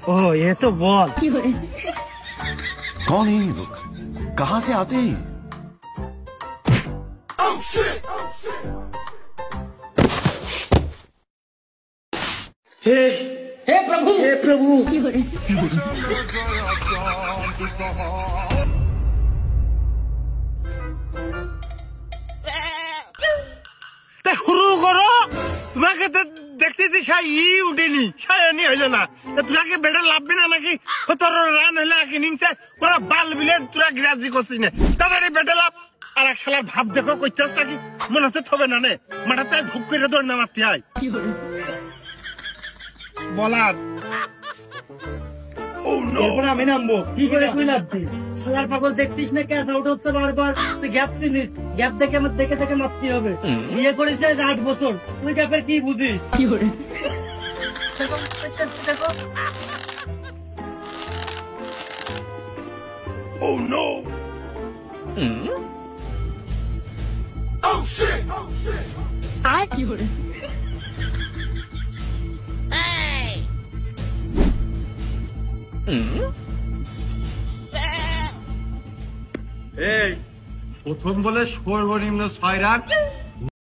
ओ ये तो बॉल। कौन है ये लोग? कहाँ से आते हैं? हे प्रभु, हे प्रभु। শুরু করো, তোমাকে তো দেখতেছি সাই উঠেনি, সায়ানি হইলো না। তোরাকে বেড়ে লাভবে না নাকি? 17 রান হলে এক ইনিংসে ওরা বাল বিলে তোরা গ্রাজি করছিস না। তাড়াতাড়ি বেড়ে লাভ। আর এক শালার ভাব দেখো কইতাস নাকি? মনে হচ্ছে থবে না নে, মাথাতে ভুক করে দৌড় না মারতে হয়। বলার এরপর আমি নামবো, কি করে তুই নামতি? শালার পাগল দেখতিস না ক্যাচ আউট হচ্ছে বারবার? তুই গ্যাপ চিনিস, গ্যাপ দেখে আমার দেখে দেখে মারতে হবে। বিয়ে করেছে 8 বছর, তুই গ্যাপের কি বুঝিস? কি করে Oh no! Oh shit! Oh shit! কি করে? এই প্রথম বলে সর্বনিম্ন 6 রান,